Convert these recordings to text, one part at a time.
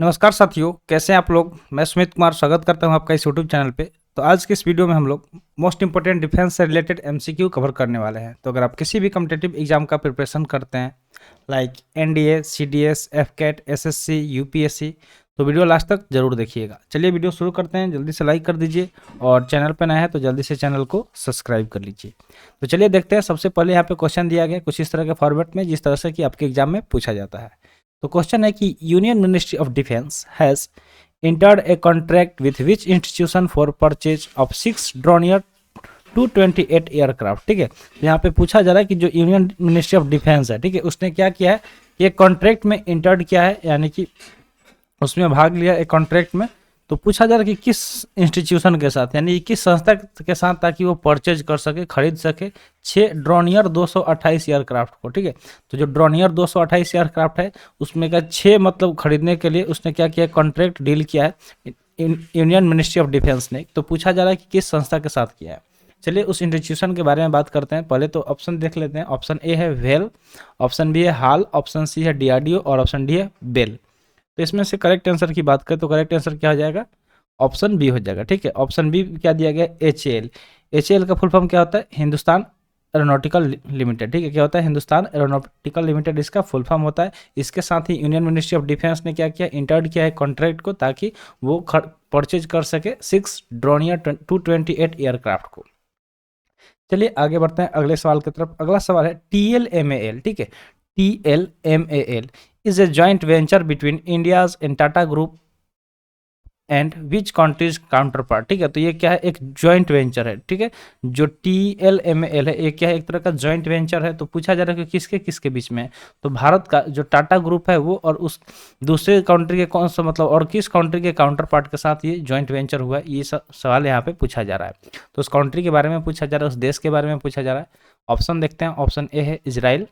नमस्कार साथियों, कैसे हैं आप लोग। मैं सुमित कुमार स्वागत करता हूं आपका इस यूट्यूब चैनल पे। तो आज की इस वीडियो में हम लोग मोस्ट इंपोर्टेंट डिफेंस से रिलेटेड एमसीक्यू कवर करने वाले हैं। तो अगर आप किसी भी कम्पिटेटिव एग्जाम का प्रिपरेशन करते हैं like NDA, CDS, AFCAT, SSC, UPSC, तो वीडियो लास्ट तक जरूर देखिएगा। चलिए वीडियो शुरू करते हैं। जल्दी से लाइक कर दीजिए और चैनल पर नया है तो जल्दी से चैनल को सब्सक्राइब कर लीजिए। तो चलिए देखते हैं। सबसे पहले यहाँ पे क्वेश्चन दिया गया कुछ इस तरह के फॉर्मेट में जिस तरह से कि आपके एग्जाम में पूछा जाता है। तो क्वेश्चन है कि union ministry of defence has entered a contract with which institution for purchase of 6 Dornier 228 aircraft. ठीक है, यहाँ पे पूछा जा रहा है कि जो यूनियन मिनिस्ट्री ऑफ डिफेंस है, ठीक है, उसने क्या किया है, ये कॉन्ट्रैक्ट में इंटर्ड किया है, यानी कि उसमें भाग लिया एक कॉन्ट्रैक्ट में। तो पूछा जा रहा है कि किस इंस्टीट्यूशन के साथ, यानी किस संस्था के साथ, ताकि वो परचेज कर सके, खरीद सके 6 ड्रोनियर 228 एयरक्राफ्ट को। ठीक है, तो जो ड्रोनियर 228 एयरक्राफ्ट है उसमें का 6 मतलब खरीदने के लिए उसने क्या किया, कॉन्ट्रैक्ट डील किया है यूनियन मिनिस्ट्री ऑफ डिफेंस ने। तो पूछा जा रहा है कि किस संस्था के साथ किया है। चलिए उस इंस्टीट्यूशन के बारे में बात करते हैं। पहले तो ऑप्शन देख लेते हैं। ऑप्शन ए है वेल, ऑप्शन बी है हाल, ऑप्शन सी है डीआरडीओ और ऑप्शन डी है बेल। तो इसमें से करेक्ट आंसर की बात करें तो करेक्ट आंसर क्या हो जाएगा, ऑप्शन बी हो जाएगा। ठीक है, ऑप्शन बी क्या दिया गया, एचएएल। एचएएल का फुल फॉर्म क्या होता है, हिंदुस्तान एरोनॉटिकल लिमिटेड। ठीक है, क्या होता है, हिंदुस्तान एरोनॉटिकल लिमिटेड इसका फुल फॉर्म होता है। इसके साथ ही यूनियन मिनिस्ट्री ऑफ डिफेंस ने क्या किया, इंटर्ड किया है कॉन्ट्रैक्ट को, ताकि वो परचेज कर सके 6 ड्रोनियर 228 एयरक्राफ्ट को। चलिए आगे बढ़ते हैं अगले सवाल की तरफ। अगला सवाल है TLMAL। ठीक है, TLMAL is a joint venture between India's and Tata group and which countries counter part. ठीक है, तो ये क्या है, एक जॉइंट वेंचर है। ठीक है, जो TLMAL है ये क्या है, एक तरह का जॉइंट वेंचर है। तो पूछा जा रहा है कि किसके किसके बीच में है। तो भारत का जो टाटा ग्रुप है वो और उस दूसरे कंट्री के कौन सा मतलब और किस कंट्री के काउंटर पार्ट के साथ ये जॉइंट वेंचर हुआ है, ये सवाल यहाँ पे पूछा जा रहा है। तो उस कंट्री के बारे में पूछा जा रहा है, उस देश के बारे में पूछा जा रहा है। ऑप्शन देखते हैं। ऑप्शन ए है इजराइल,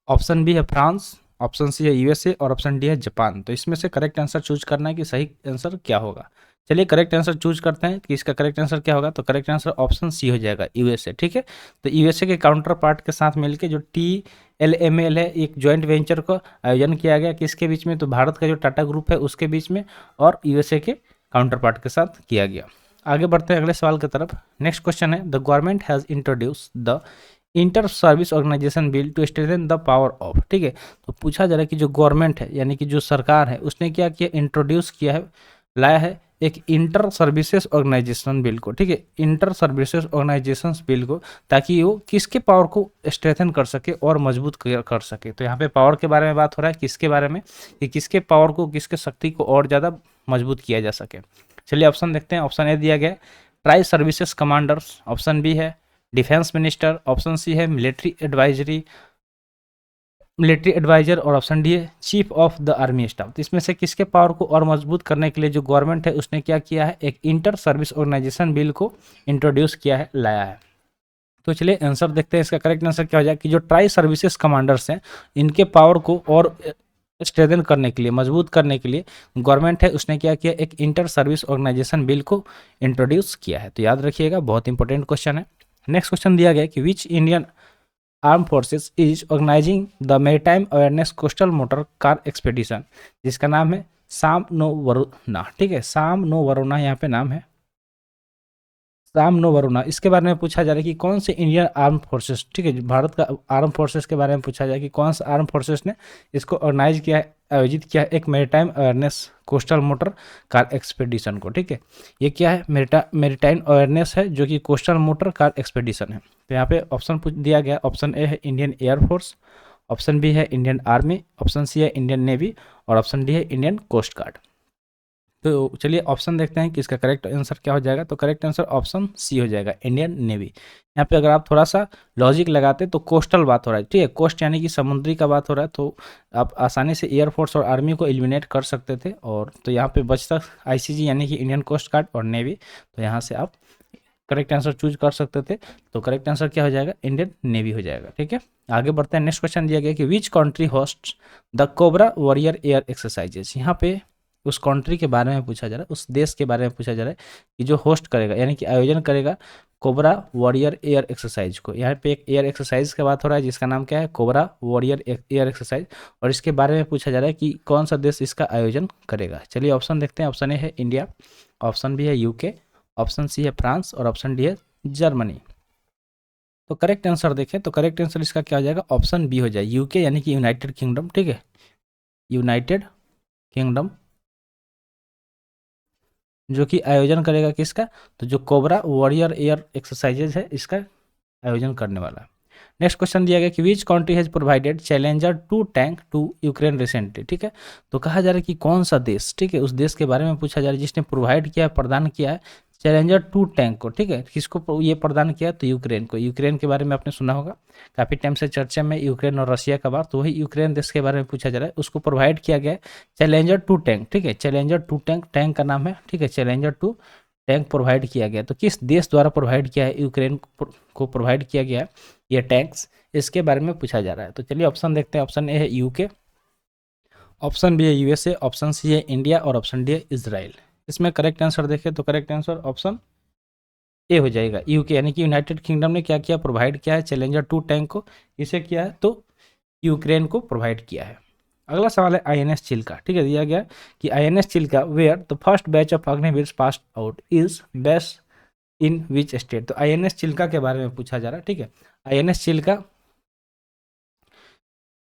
ऑप्शन बी है फ्रांस, ऑप्शन सी है यूएसए और ऑप्शन डी है जापान। तो इसमें से करेक्ट आंसर चूज करना है कि सही आंसर क्या होगा। चलिए करेक्ट आंसर चूज करते हैं कि इसका करेक्ट आंसर क्या होगा। तो करेक्ट आंसर ऑप्शन सी हो जाएगा, यूएसए। ठीक है, तो यूएसए के काउंटर पार्ट के साथ मिलकर जो TLMAL है, एक जॉइंट वेंचर का आयोजन किया गया किसके बीच में, तो भारत का जो टाटा ग्रुप है उसके बीच में और यूएसए के काउंटर पार्ट के साथ किया गया। आगे बढ़ते हैं अगले सवाल की तरफ। नेक्स्ट क्वेश्चन है the government has introduce the inter service organisation bill to strengthen the power of. ठीक है, तो पूछा जा रहा है कि जो गवर्नमेंट है यानी कि जो सरकार है उसने क्या किया, इंट्रोड्यूस किया है, लाया है एक इंटर सर्विसेज ऑर्गेनाइजेशन बिल को। ठीक है, इंटर सर्विसेज ऑर्गेनाइजेशन बिल को, ताकि वो किसके पावर को स्ट्रेंथन कर सके और मजबूत कर सके। तो यहाँ पे पावर के बारे में बात हो रहा है, किसके बारे में, कि किसके पावर को, किसके शक्ति को और ज़्यादा मजबूत किया जा सके। चलिए ऑप्शन देखते हैं। ऑप्शन ए दिया गया tri services commanders, option B है डिफेंस मिनिस्टर, ऑप्शन सी है मिलिट्री एडवाइजर और ऑप्शन डी है chief of the army staff. तो इसमें से किसके पावर को और मजबूत करने के लिए जो गवर्नमेंट है उसने क्या किया है, एक इंटर सर्विस ऑर्गेनाइजेशन बिल को इंट्रोड्यूस किया है, लाया है। तो चलिए आंसर देखते हैं। इसका करेक्ट आंसर क्या हो जाएगा कि जो ट्राई सर्विसेज कमांडर्स हैं इनके पावर को और स्ट्रेंथन करने के लिए, मजबूत करने के लिए गवर्नमेंट है उसने क्या किया, एक इंटर सर्विस ऑर्गेनाइजेशन बिल को इंट्रोड्यूस किया है। तो याद रखिएगा, बहुत इंपॉर्टेंट क्वेश्चन है। नेक्स्ट क्वेश्चन दिया गया कि which Indian arm forces is organising the maritime awareness coastal motor car expedition, जिसका नाम है साम नो वरुणा। ठीक है, साम नो वरुणा यहाँ पे नाम है, साम नो वरुणा। इसके बारे में पूछा जा रहा है कि कौन से इंडियन आर्म फोर्सेस, ठीक है, भारत का आर्म फोर्सेस के बारे में पूछा जाए कि कौन सा आर्म फोर्सेस ने इसको ऑर्गेनाइज किया है, आयोजित किया है एक maritime awareness coastal motor car expedition को। ठीक है, ये क्या है, मैरीटाइम अवेयरनेस है जो कि कोस्टल मोटर कार एक्सपेडिशन है। तो यहाँ पे ऑप्शन दिया गया। ऑप्शन ए है इंडियन एयरफोर्स, ऑप्शन बी है इंडियन आर्मी, ऑप्शन सी है इंडियन नेवी और ऑप्शन डी है इंडियन कोस्ट गार्ड। तो चलिए ऑप्शन देखते हैं कि इसका करेक्ट आंसर क्या हो जाएगा। तो करेक्ट आंसर ऑप्शन सी हो जाएगा, इंडियन नेवी। यहाँ पे अगर आप थोड़ा सा लॉजिक लगाते तो कोस्टल बात हो रहा है, ठीक है, कोस्ट यानी कि समुद्री का बात हो रहा है, तो आप आसानी से एयरफोर्स और आर्मी को एलिमिनेट कर सकते थे। और तो यहाँ पे बचता ICG यानी कि इंडियन कोस्ट गार्ड और नेवी। तो यहाँ से आप करेक्ट आंसर चूज कर सकते थे। तो करेक्ट आंसर क्या हो जाएगा, इंडियन नेवी हो जाएगा। ठीक है, आगे बढ़ते हैं। नेक्स्ट क्वेश्चन दिया गया कि which country host the cobra warrior air exercises. यहाँ पे उस कंट्री के बारे में पूछा जा रहा है, उस देश के बारे में पूछा जा रहा है कि जो होस्ट करेगा यानी कि आयोजन करेगा कोबरा वॉरियर एयर एक्सरसाइज को। यहाँ पे एक एयर एक्सरसाइज की बात हो रहा है जिसका नाम क्या है, कोबरा वॉरियर एयर एक्सरसाइज, और इसके बारे में पूछा जा रहा है कि कौन सा देश इसका आयोजन करेगा। चलिए ऑप्शन देखते हैं। ऑप्शन ए है इंडिया, ऑप्शन बी है यूके, ऑप्शन सी है फ्रांस और ऑप्शन डी है जर्मनी। तो करेक्ट आंसर देखें तो करेक्ट आंसर इसका क्या हो जाएगा, ऑप्शन बी हो जाए, यूके यानी कि यूनाइटेड किंगडम। ठीक है, यूनाइटेड किंगडम जो कि आयोजन करेगा किसका, तो जो कोबरा वॉरियर एयर एक्सरसाइजेज है इसका आयोजन करने वाला है। नेक्स्ट क्वेश्चन दिया गया कि which country has provided challenger 2 tank to Ukraine recently. ठीक है, तो कहा जा रहा है कि कौन सा देश, ठीक है, उस देश के बारे में पूछा जा रहा है जिसने प्रोवाइड किया है, प्रदान किया है चैलेंजर 2 टैंक को। ठीक है, किसको ये प्रदान किया, तो यूक्रेन को। यूक्रेन के बारे में आपने सुना होगा, काफ़ी टाइम से चर्चा में यूक्रेन और रशिया का बात, तो वही यूक्रेन देश के बारे में पूछा जा रहा है, उसको प्रोवाइड किया गया है चैलेंजर 2 टैंक। ठीक है, चैलेंजर 2 टैंक, टैंक का नाम है। ठीक है, चैलेंजर 2 टैंक प्रोवाइड किया गया। तो किस देश द्वारा प्रोवाइड किया है, यूक्रेन को प्रोवाइड किया गया है ये टैंक्स, इसके बारे में पूछा जा रहा है। तो चलिए ऑप्शन देखते हैं। ऑप्शन ए है यूके, ऑप्शन बी है यूएसए, ऑप्शन सी है इंडिया और ऑप्शन डी है इजराइल। इसमें करेक्ट आंसर देखें तो करेक्ट आंसर ऑप्शन ए हो जाएगा, यूके यानी कि यूनाइटेड किंगडम ने क्या किया, प्रोवाइड किया है चैलेंजर 2 टैंक को। इसे किया है तो यूक्रेन को प्रोवाइड किया है। अगला सवाल है आईएनएस चिल्का। ठीक है, दिया गया कि INS Chilka where the first batch of Agniveer passed out is based in which state. तो आईएनएस चिल्का के बारे में पूछा जा रहा है। ठीक है, आईएनएस चिल्का,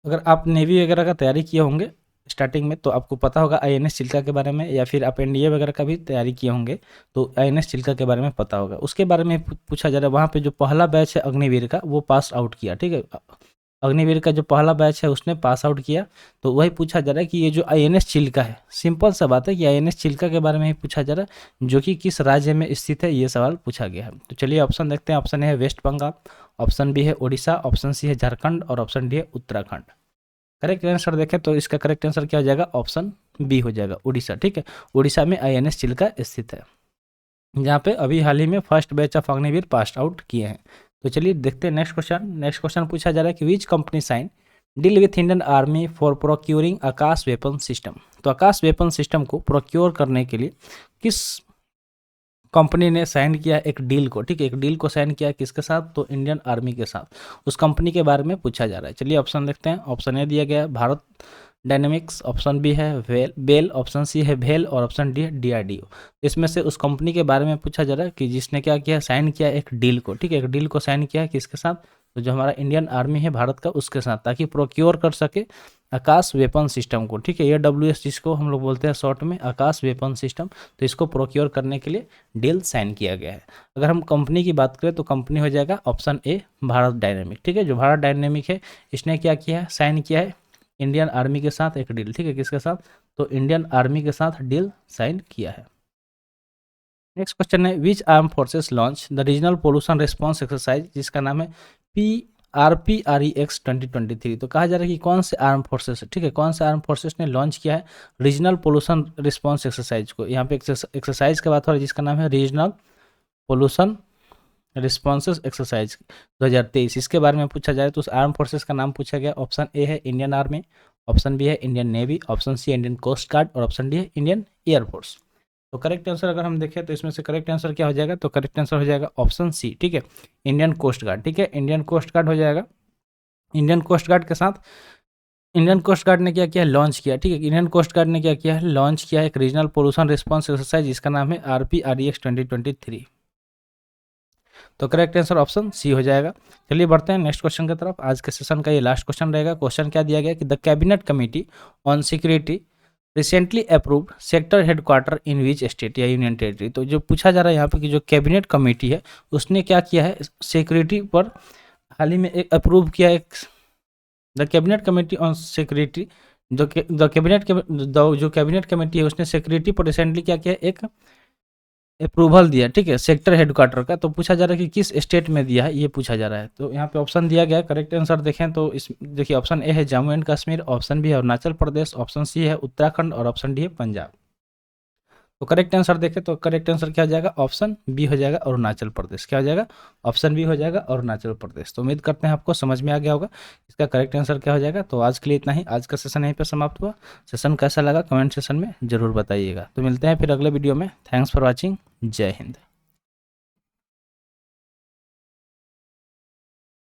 अगर आप नेवी वगैरह का तैयारी किए होंगे स्टार्टिंग में तो आपको पता होगा आईएनएस चिल्का के बारे में, या फिर आप एनडीए वगैरह का भी तैयारी किए होंगे तो आईएनएस चिल्का के बारे में पता होगा। उसके बारे में पूछा जा रहा है, वहाँ पे जो पहला बैच है अग्निवीर का वो पास आउट किया। ठीक है, अग्निवीर का जो पहला बैच है उसने पास आउट किया। तो वही पूछा जा रहा है कि ये जो आईएनएस चिल्का है, सिंपल सा बात है कि आईएनएस चिल्का के बारे में ही पूछा जा रहा है, जो कि किस राज्य में स्थित है, ये सवाल पूछा गया है। तो चलिए ऑप्शन देखते हैं। ऑप्शन ए है वेस्ट बंगाल, ऑप्शन बी है उड़ीसा, ऑप्शन सी है झारखंड और ऑप्शन डी है उत्तराखंड। करेक्ट आंसर देखें तो इसका करेक्ट आंसर क्या हो जाएगा, ऑप्शन बी हो जाएगा, उड़ीसा। ठीक है, उड़ीसा में आईएनएस चिल्का स्थित है, जहाँ पे अभी हाल ही में first batch of Agniveer pass out किए हैं। तो चलिए देखते हैं नेक्स्ट क्वेश्चन। नेक्स्ट क्वेश्चन पूछा जा रहा है कि which company sign deal with Indian army for procuring Akash weapon system. तो आकाश वेपन सिस्टम को प्रोक्योर करने के लिए किस कंपनी ने साइन किया एक डील को। ठीक है, एक डील को साइन किया किसके साथ, तो इंडियन आर्मी के साथ। उस कंपनी के बारे में पूछा जा रहा है। चलिए ऑप्शन देखते हैं। ऑप्शन ए दिया गया है भारत डायनेमिक्स, ऑप्शन बी है बेल, ऑप्शन सी है भेल और ऑप्शन डी है डीआरडीओ। इसमें से उस कंपनी के बारे में पूछा जा रहा है कि जिसने क्या किया, साइन किया एक डील को। ठीक है, एक डील को साइन किया किसके साथ, तो जो हमारा इंडियन आर्मी है भारत का उसके साथ, ताकि प्रोक्योर कर सके आकाश वेपन सिस्टम को। ठीक है, AWS जिसको हम लोग बोलते हैं शॉर्ट में, आकाश वेपन सिस्टम, तो इसको प्रोक्योर करने के लिए डील साइन किया गया है। अगर हम कंपनी की बात करें तो कंपनी हो जाएगा ऑप्शन ए भारत डायनेमिक। ठीक है, जो भारत डायनेमिक है इसने क्या किया है, साइन किया है इंडियन आर्मी के साथ एक डील। ठीक है, किसके साथ, तो इंडियन आर्मी के साथ डील साइन किया है। नेक्स्ट क्वेश्चन है which arm forces launch the regional pollution response exercise, जिसका नाम है PRPREX 2023। तो कहा जा रहा है कि कौन से आर्म फोर्सेस, ठीक है, कौन से आर्म फोर्सेस ने लॉन्च किया है रीजनल पोल्यूशन रिस्पॉन्स एक्सरसाइज को। यहाँ पे एक्सरसाइज का बात हो रहा है जिसका नाम है रीजनल पोल्यूशन रिस्पॉन्सेस एक्सरसाइज 2023। इसके बारे में पूछा जाए तो उस आर्म फोर्सेस का नाम पूछा गया। ऑप्शन ए है इंडियन आर्मी, ऑप्शन बी है इंडियन नेवी, ऑप्शन सी है इंडियन कोस्ट गार्ड और ऑप्शन डी है इंडियन एयरफोर्स। तो करेक्ट आंसर अगर हम देखें तो इसमें से करेक्ट आंसर क्या हो जाएगा, तो करेक्ट आंसर हो जाएगा ऑप्शन सी। ठीक है, इंडियन कोस्ट गार्ड। ठीक है, इंडियन कोस्ट गार्ड हो जाएगा। इंडियन कोस्ट गार्ड के साथ इंडियन कोस्ट गार्ड ने क्या किया, लॉन्च किया। ठीक है, इंडियन कोस्ट गार्ड ने क्या किया है, लॉन्च किया एक रीजनल पोल्यूशन रिस्पॉन्स एक्सरसाइज जिसका नाम है RPREX 2023। तो करेक्ट आंसर ऑप्शन सी हो जाएगा। चलिए बढ़ते हैं नेक्स्ट क्वेश्चन की तरफ। आज के सेशन का ये लास्ट क्वेश्चन रहेगा। क्वेश्चन क्या दिया गया कि the cabinet committee on security recently approved sector headquarter in which state या यूनियन टेरिटरी। तो जो पूछा जा रहा है यहाँ पे कि जो कैबिनेट कमेटी है उसने क्या किया है, सिक्योरिटी पर हाल ही में एक अप्रूव किया एक the cabinet committee on security, जो कैबिनेट कमेटी है उसने सिक्योरिटी पर रिसेंटली क्या किया, एक अप्रूवल दिया। ठीक है, सेक्टर हेडक्वार्टर का। तो पूछा जा रहा है कि किस स्टेट में दिया है, ये पूछा जा रहा है। तो यहाँ पे ऑप्शन दिया गया है। करेक्ट आंसर देखें तो इस देखिए ऑप्शन ए है Jammu and Kashmir, option B है अरुणाचल प्रदेश, ऑप्शन सी है उत्तराखंड और ऑप्शन डी है पंजाब। तो करेक्ट आंसर देखें तो करेक्ट आंसर क्या हो जाएगा, ऑप्शन बी हो जाएगा अरुणाचल प्रदेश। क्या हो जाएगा, ऑप्शन बी हो जाएगा अरुणाचल प्रदेश। तो उम्मीद करते हैं आपको समझ में आ गया होगा इसका करेक्ट आंसर क्या हो जाएगा। तो आज के लिए इतना ही, आज का सेशन यहीं पे समाप्त हुआ। सेशन कैसा लगा कमेंट सेशन में जरूर बताइएगा। तो मिलते हैं फिर अगले वीडियो में। थैंक्स फॉर वॉचिंग, जय हिंद।